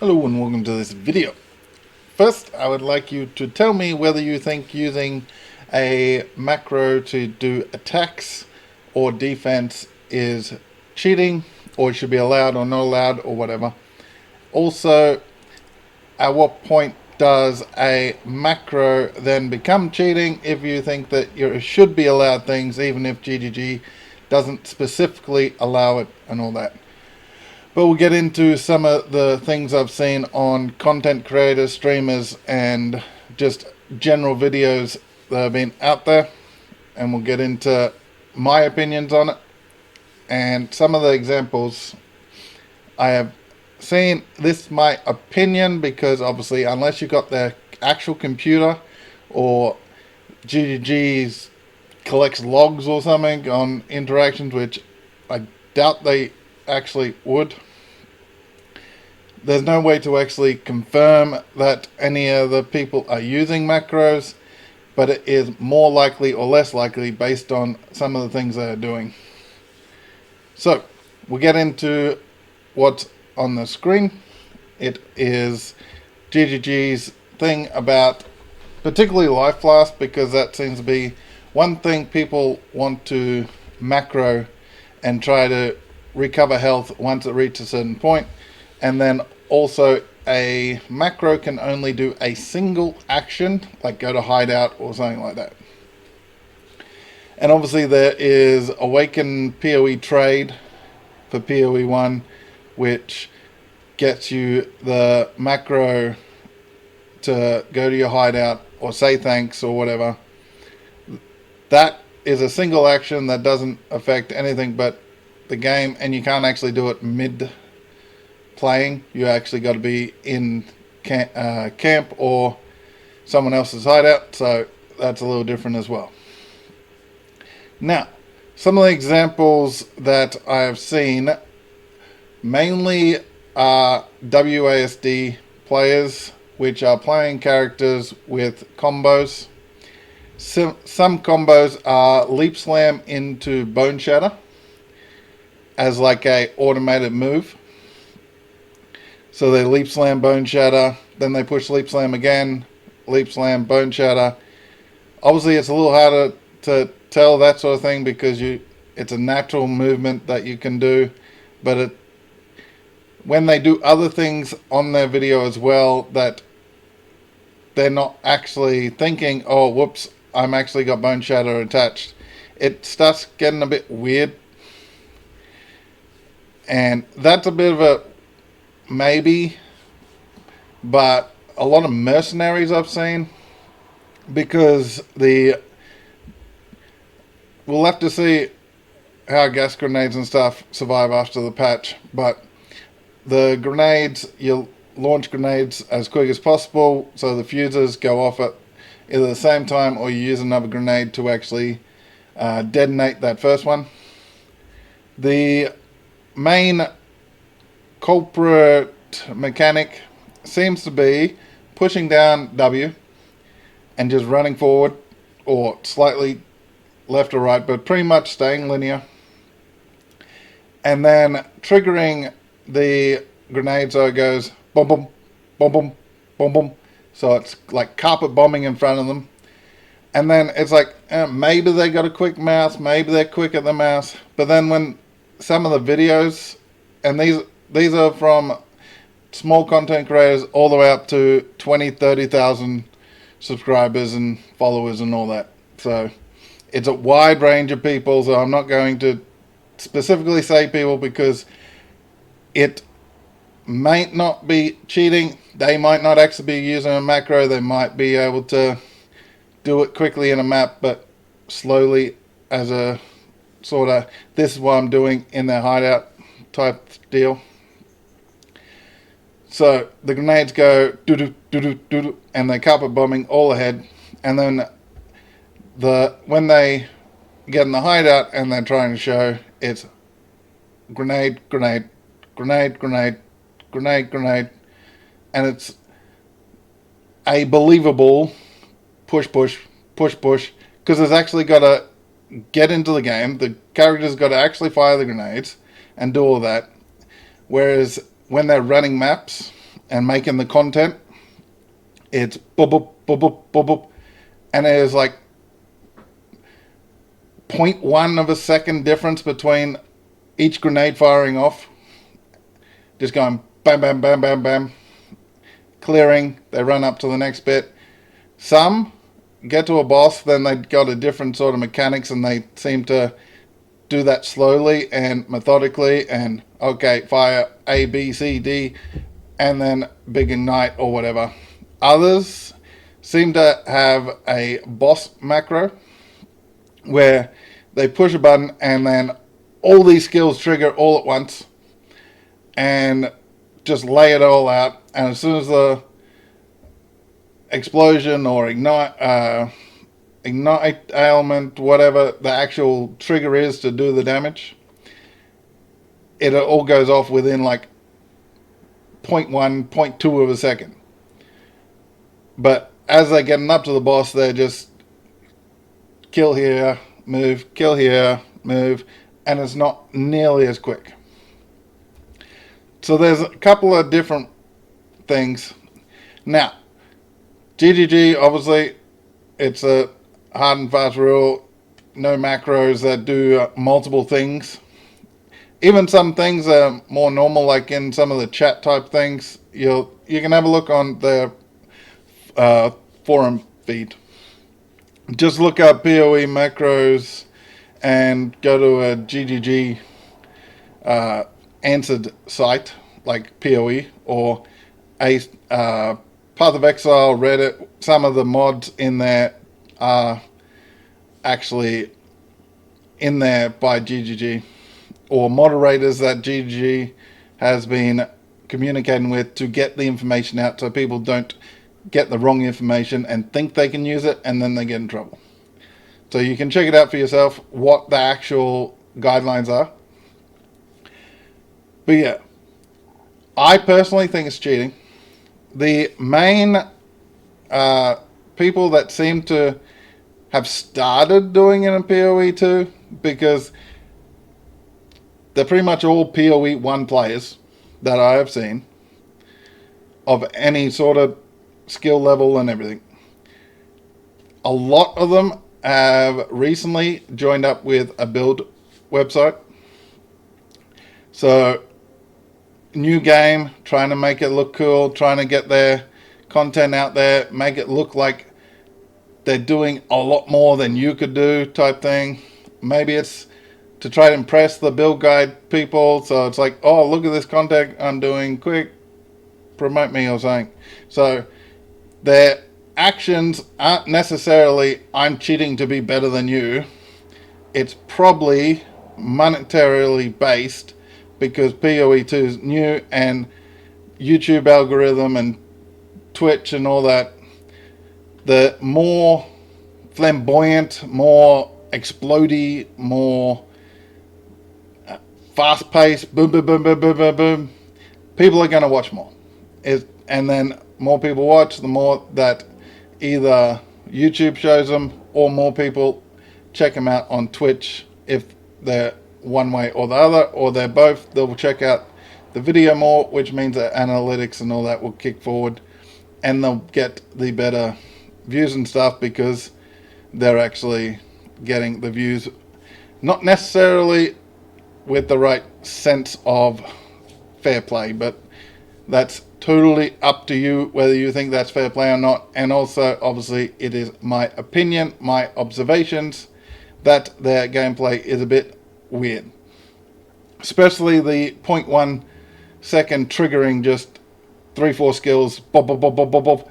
Hello and welcome to this video. First, I would like you to tell me whether you think using a macro to do attacks or defense is cheating or should be allowed or not allowed or whatever. Also, at what point does a macro then become cheating if you think that you should be allowed things even if GGG doesn't specifically allow it and all that. But we'll get into some of the things I've seen on content creators, streamers, and just general videos that have been out there. And we'll get into my opinions on it and some of the examples I have seen. This is my opinion because obviously unless you've got the actual computer or GGG's collects logs or something on interactions, which I doubt they actually would. There's no way to actually confirm that any of the people are using macros, but it is more likely or less likely based on some of the things they are doing. So we'll get into what's on the screen. It is GGG's thing about particularly Life Flask, because that seems to be one thing people want to macro and try to recover health once it reaches a certain point. And then also a macro can only do a single action, like go to hideout or something like that. And obviously there is Awaken POE trade for POE 1, which gets you the macro to go to your hideout or say thanks or whatever. That is a single action that doesn't affect anything but the game, and you can't actually do it mid playing. You actually got to be in camp or someone else's hideout, so that's a little different as well. Now, some of the examples that I have seen mainly are WASD players, which are playing characters with combos. Some combos are Leap Slam into Bone Shatter as like a automated move. So they Leap Slam, Bone Shatter, then they push Leap Slam again, Leap Slam, Bone Shatter. Obviously it's a little harder to tell that sort of thing because it's a natural movement that you can do, but when they do other things on their video as well that they're not actually thinking, oh whoops, I'm actually got Bone Shatter attached, it starts getting a bit weird. And that's a bit of a maybe, but a lot of mercenaries I've seen, because we'll have to see how gas grenades and stuff survive after the patch, but the grenades, you'll launch grenades as quick as possible so the fuses go off at either the same time or you use another grenade to actually detonate that first one. The main culprit mechanic seems to be pushing down W and just running forward or slightly left or right, but pretty much staying linear, and then triggering the grenade so it goes boom boom boom boom boom boom, so it's like carpet bombing in front of them. And then it's like maybe they got a quick mouse, maybe they're quick at the mouse, but then when some of the videos, and these are from small content creators all the way up to 20-30,000 subscribers and followers and all that, so it's a wide range of people, so I'm not going to specifically say people because it might not be cheating. They might not actually be using a macro, they might be able to do it quickly in a map but slowly as a sort of, this is what I'm doing in their hideout type deal. So the grenades go doo-doo, doo-doo, doo-doo, and they carpet bombing all ahead, and then when they get in the hideout and they're trying to show, it's grenade, grenade, grenade, grenade, grenade, grenade, and it's a believable push, push, push, push, because it's actually got to get into the game. The character's got to actually fire the grenades and do all that. Whereas when they're running maps and making the content, it's boop, boop, boop, boop, boop, boop, and it is like 0.1 of a second difference between each grenade firing off. Just going bam, bam, bam, bam, bam, clearing, they run up to the next bit. Some get to a boss, then they got a different sort of mechanics, and they seem to do that slowly and methodically, and okay, fire A, B, C, D, and then big ignite or whatever. Others seem to have a boss macro where they push a button and then all these skills trigger all at once and just lay it all out. And as soon as the explosion or ignite ailment, whatever the actual trigger is to do the damage, it all goes off within like 0.1, 0.2 of a second. But as they're getting up to the boss, they're just kill here, move, kill here, move, and it's not nearly as quick. So there's a couple of different things. Now, GGG, obviously, it's a hard and fast rule. No macros that do multiple things. Even some things are more normal, like in some of the chat type things. You can have a look on the forum feed. Just look up POE macros and go to a GGG answered site like POE or a Path of Exile, Reddit. Some of the mods in there are actually in there by GGG or moderators that GGG has been communicating with to get the information out so people don't get the wrong information and think they can use it and then they get in trouble. So you can check it out for yourself what the actual guidelines are. But yeah, I personally think it's cheating. The main people that seem to have started doing it in PoE 2, because they're pretty much all PoE 1 players that I have seen of any sort of skill level and everything. A lot of them have recently joined up with a build website. So, new game, trying to make it look cool, trying to get their content out there, make it look like they're doing a lot more than you could do type thing. Maybe it's to try to impress the build guide people. So it's like, oh, look at this content I'm doing, quick, promote me or something. So their actions aren't necessarily, I'm cheating to be better than you. It's probably monetarily based because PoE 2 is new and YouTube algorithm and Twitch and all that. The more flamboyant, more explodey, more fast-paced, boom, boom, boom, boom, boom, boom, boom, people are going to watch more. And then more people watch, the more that either YouTube shows them or more people check them out on Twitch if they're one way or the other, or they're both. They'll check out the video more, which means that analytics and all that will kick forward and they'll get the better views and stuff because they're actually getting the views, not necessarily with the right sense of fair play, but that's totally up to you whether you think that's fair play or not. And also, obviously, it is my opinion, my observations, that their gameplay is a bit weird. Especially the 0.1 second triggering just 3-4 skills, bob, bob, bob, bob, bob, bob.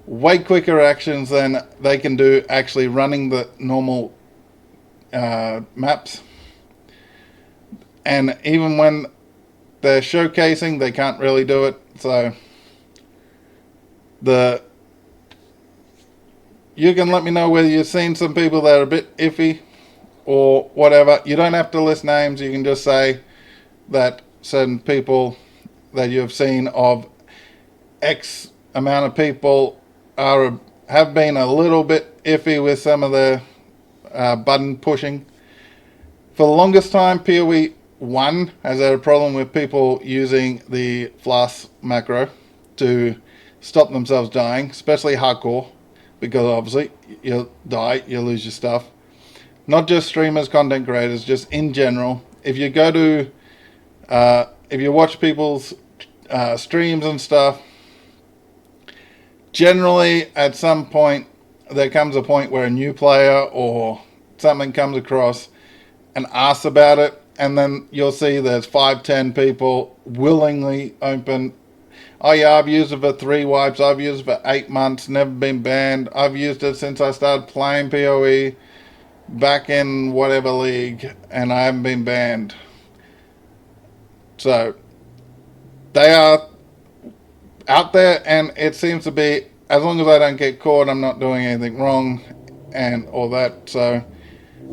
Way quicker actions than they can do actually running the normal maps. And even when they're showcasing, they can't really do it. So you can let me know whether you've seen some people that are a bit iffy or whatever. You don't have to list names. You can just say that certain people that you've seen of X amount of people have been a little bit iffy with some of the button pushing. For the longest time, PoE one, has had a problem with people using the flask macro to stop themselves dying, especially hardcore, because obviously you'll die, you'll lose your stuff. Not just streamers, content creators, just in general. If you go to, if you watch people's streams and stuff, generally at some point there comes a point where a new player or something comes across and asks about it, and then you'll see there's 5-10 people willingly open, oh yeah, I've used it for 3 wipes, I've used it for 8 months, never been banned, I've used it since I started playing POE back in whatever league, and I haven't been banned. So they are out there, and it seems to be, as long as I don't get caught, I'm not doing anything wrong and all that. So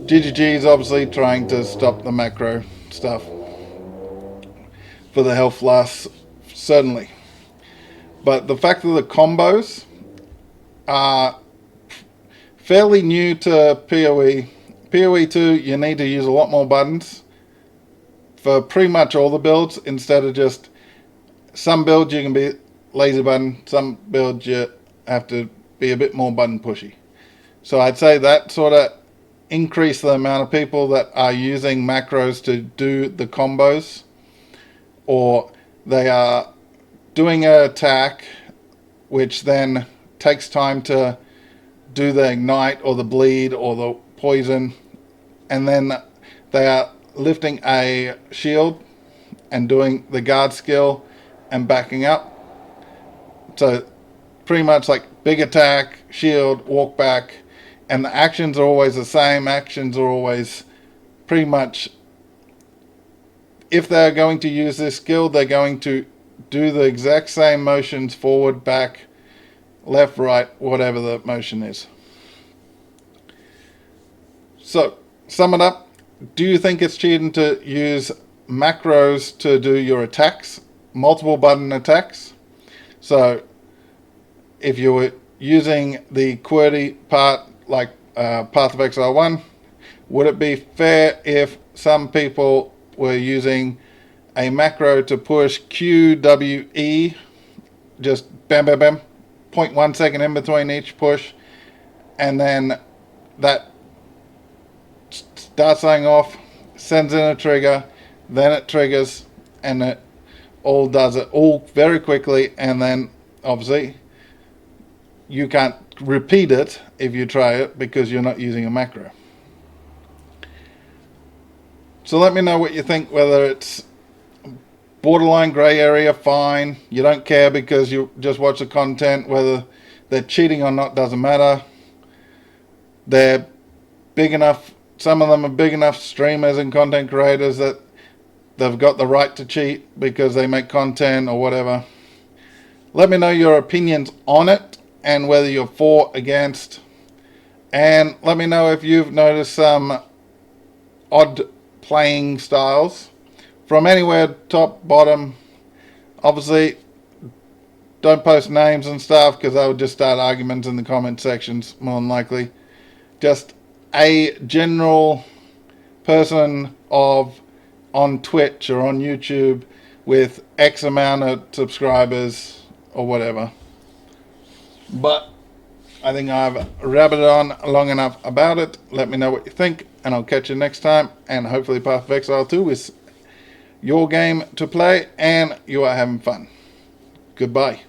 GGG is obviously trying to stop the macro stuff for the health flasks, certainly. But the fact that the combos are fairly new to POE. POE 2, you need to use a lot more buttons for pretty much all the builds, instead of just some builds you can be laser button, some builds you have to be a bit more button pushy. So I'd say that sort of increase the amount of people that are using macros to do the combos, or they are doing an attack which then takes time to do the ignite or the bleed or the poison, and then they are lifting a shield and doing the guard skill and backing up. So pretty much like big attack, shield, walk back, and the actions are always the same. Actions are always pretty much, if they're going to use this skill, they're going to do the exact same motions, forward, back, left, right, whatever the motion is. So, sum it up. Do you think it's cheating to use macros to do your attacks, multiple button attacks? So, if you were using the QWERTY part, like Path of Exile 1, would it be fair if some people were using a macro to push QWE, just bam, bam, bam, 0.1 second in between each push, and then that starts something off, sends in a trigger, then it triggers, and it all does it all very quickly, and then obviously you can't repeat it if you try it because you're not using a macro. So let me know what you think, whether it's borderline grey area, fine, you don't care because you just watch the content, whether they're cheating or not doesn't matter. They're big enough, some of them are big enough streamers and content creators that they've got the right to cheat because they make content or whatever. Let me know your opinions on it and whether you're for, against, and let me know if you've noticed some odd playing styles from anywhere, top, bottom. Obviously don't post names and stuff because I would just start arguments in the comment sections, more than likely. Just a general person of on Twitch or on YouTube with X amount of subscribers or whatever. But I think I've rabbited on long enough about it. Let me know what you think, and I'll catch you next time. And hopefully Path of Exile 2 is your game to play and you are having fun. Goodbye.